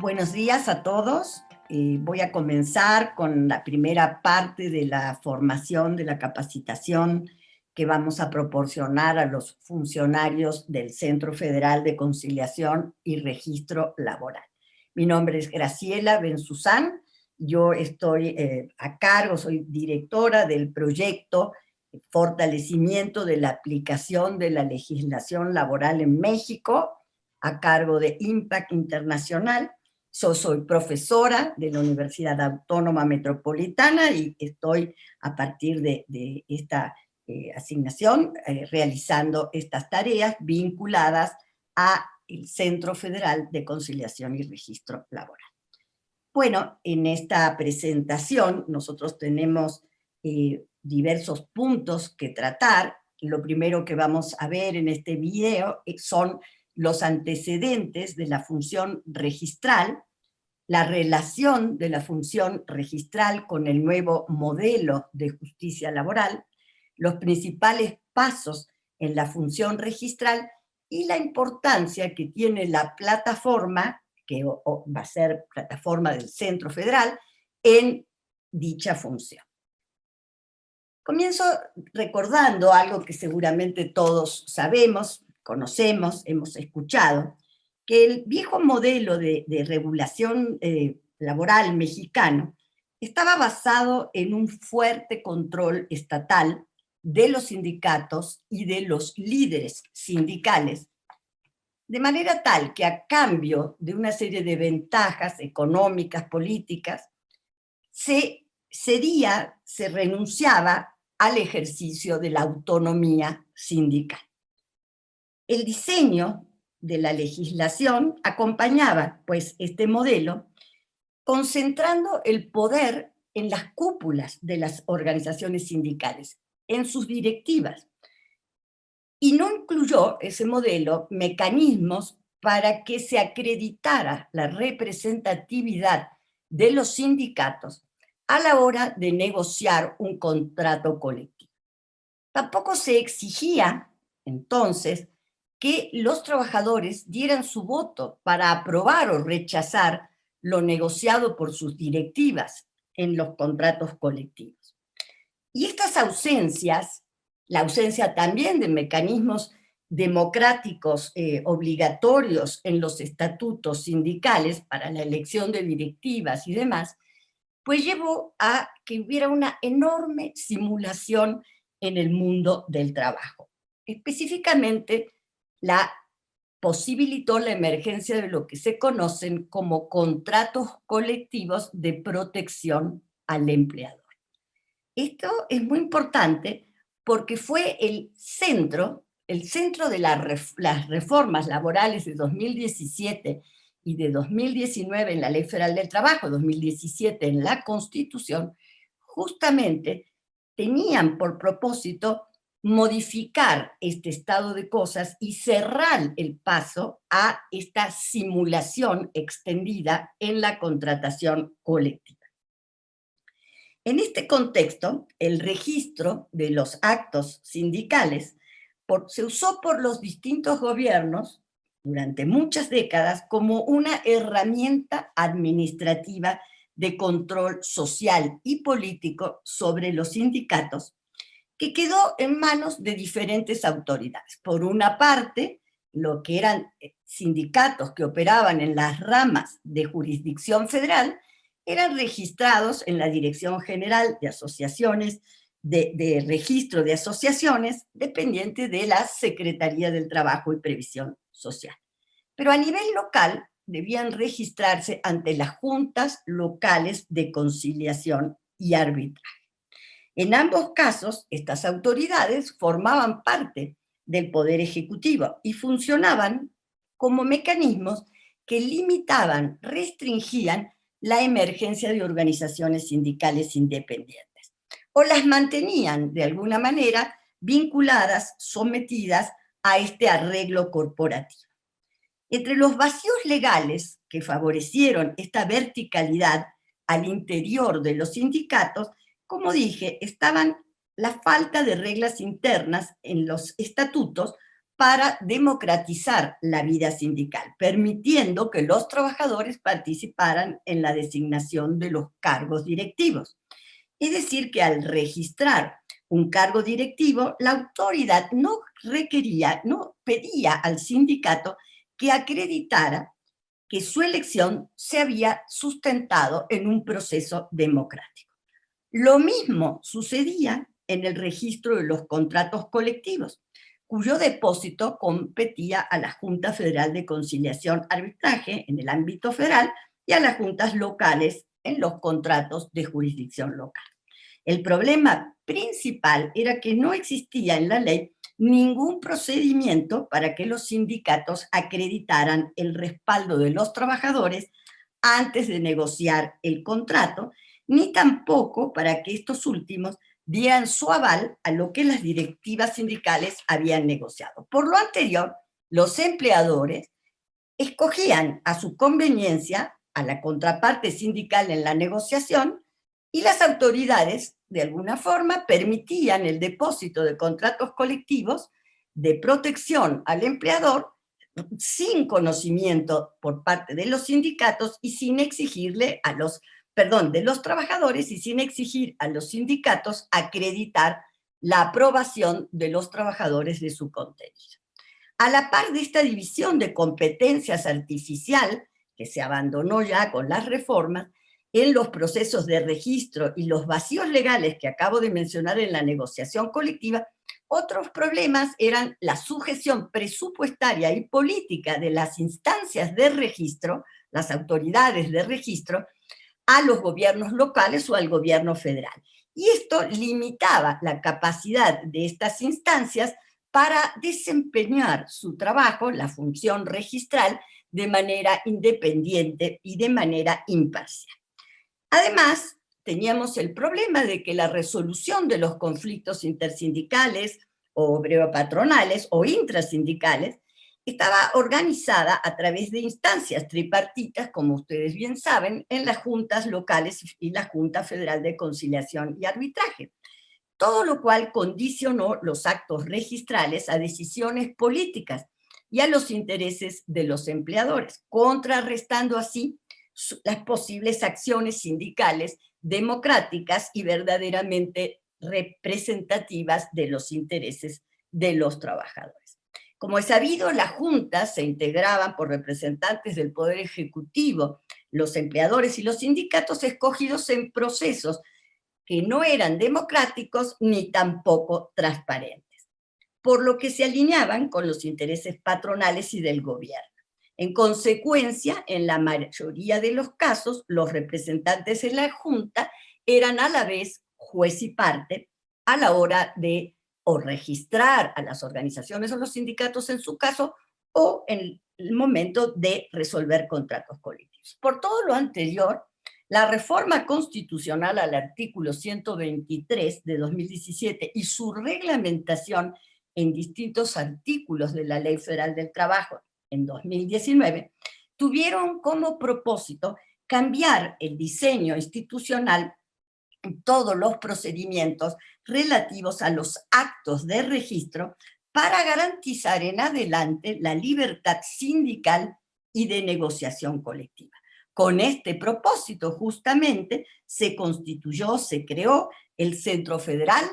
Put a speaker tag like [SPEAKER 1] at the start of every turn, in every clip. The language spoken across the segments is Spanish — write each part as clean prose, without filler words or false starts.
[SPEAKER 1] Buenos días a todos. Voy a comenzar con la primera parte de la formación, de la capacitación que vamos a proporcionar a los funcionarios del Centro Federal de Conciliación y Registro Laboral. Mi nombre es Graciela Benzuzán. Yo estoy a cargo, soy directora del proyecto Fortalecimiento de la aplicación de la legislación laboral en México, a cargo de Impact Internacional. Yo soy profesora de la Universidad Autónoma Metropolitana y estoy a partir de esta asignación realizando estas tareas vinculadas al Centro Federal de Conciliación y Registro Laboral. Bueno, en esta presentación nosotros tenemos diversos puntos que tratar. Lo primero que vamos a ver en este video son los antecedentes de la función registral, la relación de la función registral con el nuevo modelo de justicia laboral, los principales pasos en la función registral y la importancia que tiene la plataforma, que va a ser plataforma del Centro Federal, en dicha función. Comienzo recordando algo que seguramente todos sabemos, conocemos, hemos escuchado, que el viejo modelo de regulación laboral mexicano estaba basado en un fuerte control estatal de los sindicatos y de los líderes sindicales, de manera tal que a cambio de una serie de ventajas económicas, políticas, se renunciaba al ejercicio de la autonomía sindical. El diseño de la legislación acompañaba, pues, este modelo, concentrando el poder en las cúpulas de las organizaciones sindicales, en sus directivas, y no incluyó ese modelo mecanismos para que se acreditara la representatividad de los sindicatos a la hora de negociar un contrato colectivo. Tampoco se exigía, entonces, que los trabajadores dieran su voto para aprobar o rechazar lo negociado por sus directivas en los contratos colectivos. Y estas ausencias, la ausencia también de mecanismos democráticos obligatorios en los estatutos sindicales para la elección de directivas y demás, pues llevó a que hubiera una enorme simulación en el mundo del trabajo. Específicamente, posibilitó la emergencia de lo que se conocen como contratos colectivos de protección al empleador. Esto es muy importante porque fue el centro de las reformas laborales de 2017 y de 2019 en la Ley Federal del Trabajo, 2017 en la Constitución, justamente tenían por propósito modificar este estado de cosas y cerrar el paso a esta simulación extendida en la contratación colectiva. En este contexto, el registro de los actos sindicales se usó por los distintos gobiernos durante muchas décadas como una herramienta administrativa de control social y político sobre los sindicatos, que quedó en manos de diferentes autoridades. Por una parte, lo que eran sindicatos que operaban en las ramas de jurisdicción federal eran registrados en la Dirección General de Asociaciones, de Registro de Asociaciones, dependiente de la Secretaría del Trabajo y Previsión Social. Pero a nivel local debían registrarse ante las juntas locales de conciliación y arbitraje. En ambos casos, estas autoridades formaban parte del Poder Ejecutivo y funcionaban como mecanismos que limitaban, restringían la emergencia de organizaciones sindicales independientes, o las mantenían de alguna manera vinculadas, sometidas a este arreglo corporativo. Entre los vacíos legales que favorecieron esta verticalidad al interior de los sindicatos, como dije, estaban la falta de reglas internas en los estatutos para democratizar la vida sindical, permitiendo que los trabajadores participaran en la designación de los cargos directivos. Es decir, que al registrar un cargo directivo, la autoridad no requería, no pedía al sindicato que acreditara que su elección se había sustentado en un proceso democrático. Lo mismo sucedía en el registro de los contratos colectivos, cuyo depósito competía a la Junta Federal de Conciliación y Arbitraje en el ámbito federal y a las juntas locales en los contratos de jurisdicción local. El problema principal era que no existía en la ley ningún procedimiento para que los sindicatos acreditaran el respaldo de los trabajadores antes de negociar el contrato, ni tampoco para que estos últimos dieran su aval a lo que las directivas sindicales habían negociado. Por lo anterior, los empleadores escogían a su conveniencia a la contraparte sindical en la negociación y las autoridades, de alguna forma, permitían el depósito de contratos colectivos de protección al empleador sin conocimiento por parte de los sindicatos y sin exigirle a los, de los trabajadores y sin exigir a los sindicatos acreditar la aprobación de los trabajadores de su contenido. A la par de esta división de competencias artificial, que se abandonó ya con las reformas, en los procesos de registro y los vacíos legales que acabo de mencionar en la negociación colectiva, otros problemas eran la sujeción presupuestaria y política de las instancias de registro, las autoridades de registro, a los gobiernos locales o al gobierno federal. Y esto limitaba la capacidad de estas instancias para desempeñar su trabajo, la función registral, de manera independiente y de manera imparcial. Además, teníamos el problema de que la resolución de los conflictos intersindicales o obrero-patronales o intrasindicales estaba organizada a través de instancias tripartitas, como ustedes bien saben, en las juntas locales y la Junta Federal de Conciliación y Arbitraje, todo lo cual condicionó los actos registrales a decisiones políticas y a los intereses de los empleadores, contrarrestando así las posibles acciones sindicales democráticas y verdaderamente representativas de los intereses de los trabajadores. Como es sabido, las juntas se integraban por representantes del Poder Ejecutivo, los empleadores y los sindicatos escogidos en procesos que no eran democráticos ni tampoco transparentes, por lo que se alineaban con los intereses patronales y del gobierno. En consecuencia, en la mayoría de los casos, los representantes en la Junta eran a la vez juez y parte a la hora de o registrar a las organizaciones o los sindicatos en su caso o en el momento de resolver contratos colectivos. Por todo lo anterior, la reforma constitucional al artículo 123 de 2017 y su reglamentación en distintos artículos de la Ley Federal del Trabajo en 2019, tuvieron como propósito cambiar el diseño institucional en todos los procedimientos relativos a los actos de registro para garantizar en adelante la libertad sindical y de negociación colectiva. Con este propósito, justamente, se constituyó, se creó el Centro Federal,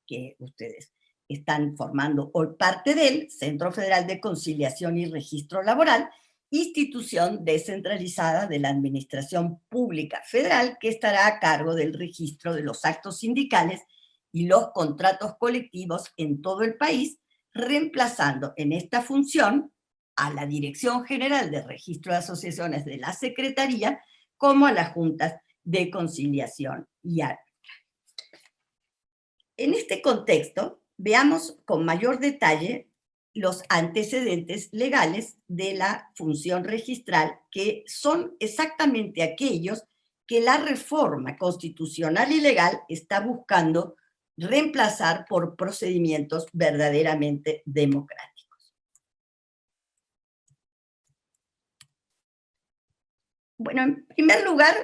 [SPEAKER 1] que ustedes están formando hoy parte del Centro Federal de Conciliación y Registro Laboral, institución descentralizada de la Administración Pública Federal que estará a cargo del registro de los actos sindicales y los contratos colectivos en todo el país, reemplazando en esta función a la Dirección General de Registro de Asociaciones de la Secretaría como a las juntas de conciliación y arbitraje. En este contexto, veamos con mayor detalle los antecedentes legales de la función registral, que son exactamente aquellos que la reforma constitucional y legal está buscando reemplazar por procedimientos verdaderamente democráticos. Bueno, en primer lugar,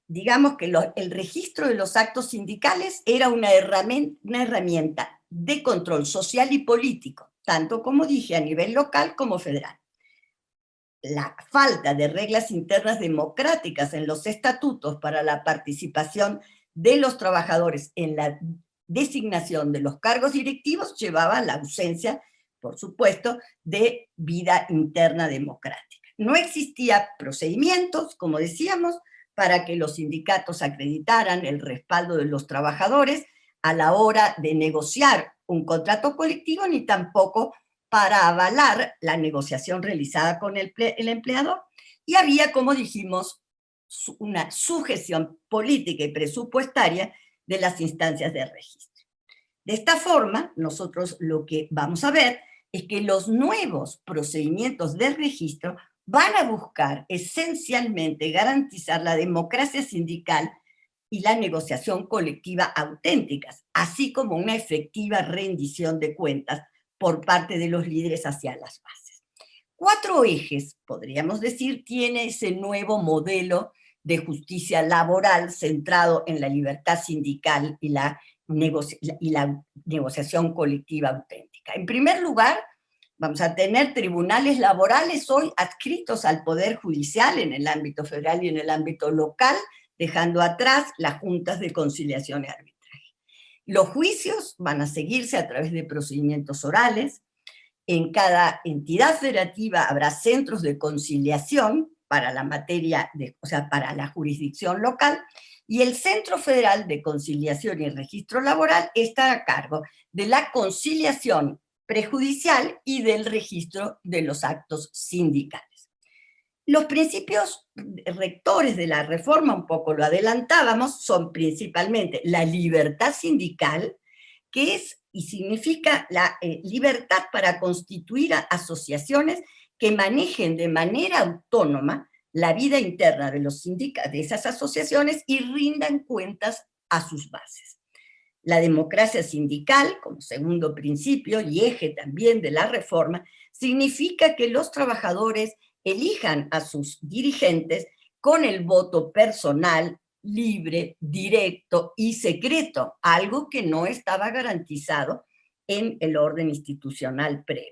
[SPEAKER 1] digamos que el registro de los actos sindicales era una herramienta de control social y político, tanto como dije a nivel local como federal. La falta de reglas internas democráticas en los estatutos para la participación de los trabajadores en la designación de los cargos directivos llevaba a la ausencia, por supuesto, de vida interna democrática. No existía procedimientos, como decíamos, para que los sindicatos acreditaran el respaldo de los trabajadores a la hora de negociar un contrato colectivo, ni tampoco para avalar la negociación realizada con el empleador. Y había, como dijimos, una sujeción política y presupuestaria de las instancias de registro. De esta forma, nosotros lo que vamos a ver es que los nuevos procedimientos de registro van a buscar esencialmente garantizar la democracia sindical y la negociación colectiva auténticas, así como una efectiva rendición de cuentas por parte de los líderes hacia las bases. 4 ejes, podríamos decir, tiene ese nuevo modelo de justicia laboral centrado en la libertad sindical y la negociación colectiva auténtica. En primer lugar, vamos a tener tribunales laborales hoy adscritos al Poder Judicial en el ámbito federal y en el ámbito local, dejando atrás las juntas de conciliación y arbitraje. Los juicios van a seguirse a través de procedimientos orales. En cada entidad federativa habrá centros de conciliación para la materia, o sea, para la jurisdicción local, y el Centro Federal de Conciliación y Registro Laboral está a cargo de la conciliación prejudicial y del registro de los actos sindicales. Los principios rectores de la reforma, un poco lo adelantábamos, son principalmente la libertad sindical, que es y significa la libertad para constituir asociaciones que manejen de manera autónoma la vida interna de los sindicatos, de esas asociaciones, y rindan cuentas a sus bases. La democracia sindical, como segundo principio y eje también de la reforma, significa que los trabajadores elijan a sus dirigentes con el voto personal, libre, directo y secreto, algo que no estaba garantizado en el orden institucional previo.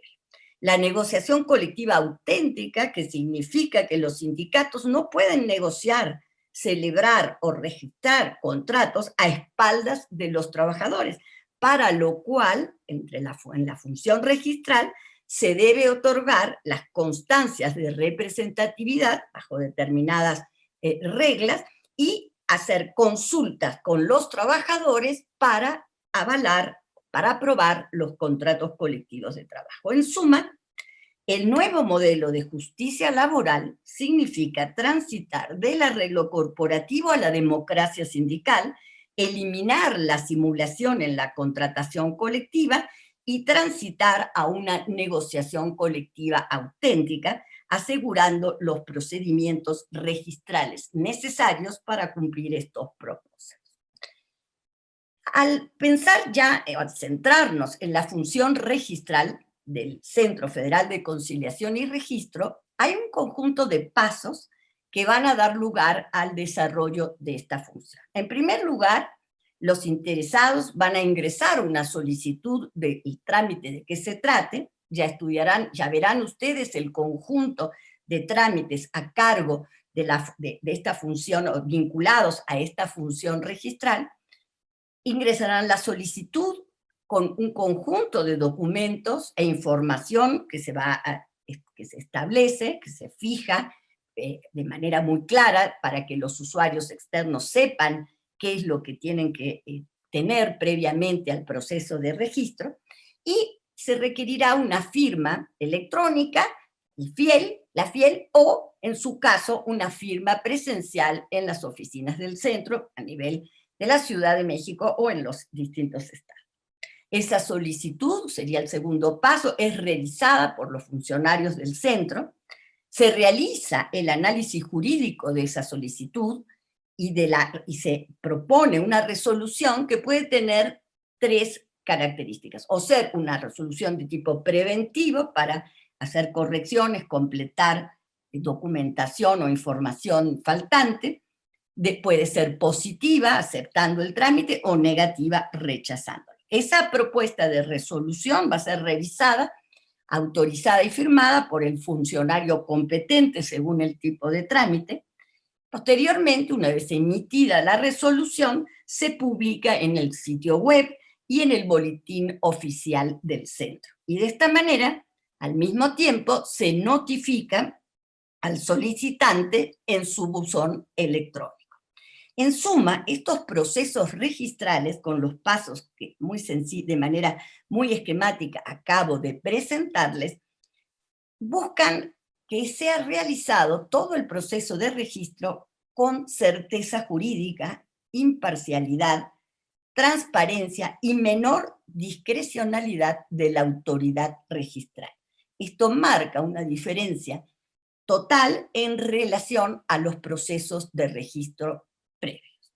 [SPEAKER 1] La negociación colectiva auténtica, que significa que los sindicatos no pueden negociar, celebrar o registrar contratos a espaldas de los trabajadores, para lo cual, en la función registral, se debe otorgar las constancias de representatividad bajo determinadas reglas y hacer consultas con los trabajadores para avalar, para aprobar los contratos colectivos de trabajo. En suma, el nuevo modelo de justicia laboral significa transitar del arreglo corporativo a la democracia sindical, eliminar la simulación en la contratación colectiva y transitar a una negociación colectiva auténtica, asegurando los procedimientos registrales necesarios para cumplir estos propósitos. Al pensar ya, al centrarnos en la función registral del Centro Federal de Conciliación y Registro, hay un conjunto de pasos que van a dar lugar al desarrollo de esta función. En primer lugar, los interesados van a ingresar una solicitud del trámite de que se trate, ya verán ustedes el conjunto de trámites a cargo de esta función o vinculados a esta función registral. Ingresarán la solicitud con un conjunto de documentos e información que se establece, que se fija de manera muy clara para que los usuarios externos sepan qué es lo que tienen que tener previamente al proceso de registro, y se requerirá una firma electrónica, la fiel, o en su caso una firma presencial en las oficinas del centro a nivel de la Ciudad de México o en los distintos estados. Esa solicitud, sería el segundo paso, es realizada por los funcionarios del centro, se realiza el análisis jurídico de esa solicitud y se propone una resolución que puede tener 3 características: o ser una resolución de tipo preventivo para hacer correcciones, completar documentación o información faltante, puede ser positiva, aceptando el trámite, o negativa, rechazándolo. Esa propuesta de resolución va a ser revisada, autorizada y firmada por el funcionario competente según el tipo de trámite. Posteriormente, una vez emitida la resolución, se publica en el sitio web y en el boletín oficial del centro. Y de esta manera, al mismo tiempo, se notifica al solicitante en su buzón electrónico. En suma, estos procesos registrales, con los pasos que de manera muy esquemática acabo de presentarles, buscan que sea realizado todo el proceso de registro con certeza jurídica, imparcialidad, transparencia y menor discrecionalidad de la autoridad registral. Esto marca una diferencia total en relación a los procesos de registro previos.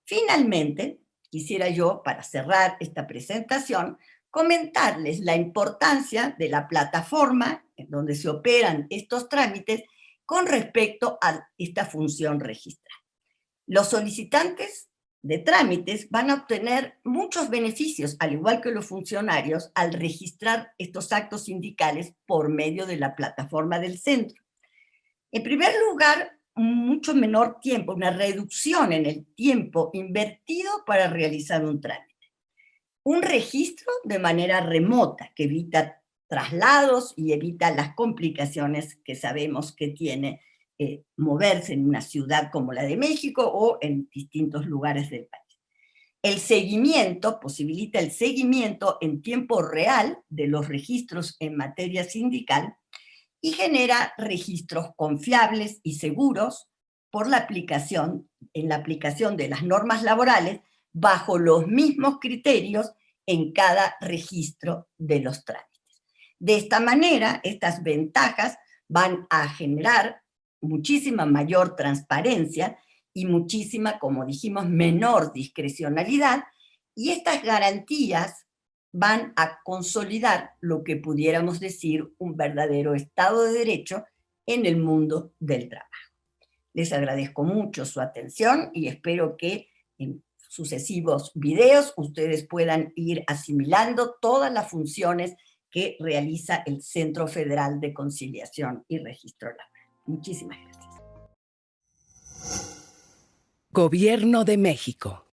[SPEAKER 1] Finalmente, quisiera yo, para cerrar esta presentación, comentarles la importancia de la plataforma en donde se operan estos trámites con respecto a esta función registral. Los solicitantes de trámites van a obtener muchos beneficios, al igual que los funcionarios, al registrar estos actos sindicales por medio de la plataforma del centro. En primer lugar, mucho menor tiempo, una reducción en el tiempo invertido para realizar un trámite. Un registro de manera remota que evita traslados y evita las complicaciones que sabemos que tiene moverse en una ciudad como la de México o en distintos lugares del país. El seguimiento posibilita el seguimiento en tiempo real de los registros en materia sindical y genera registros confiables y seguros por en la aplicación de las normas laborales bajo los mismos criterios en cada registro de los trámites. De esta manera, estas ventajas van a generar muchísima mayor transparencia y muchísima, como dijimos, menor discrecionalidad, y estas garantías van a consolidar lo que pudiéramos decir un verdadero Estado de Derecho en el mundo del trabajo. Les agradezco mucho su atención y espero que en sucesivos videos ustedes puedan ir asimilando todas las funciones que realiza el Centro Federal de Conciliación y Registro Laboral. Muchísimas gracias.
[SPEAKER 2] Gobierno de México.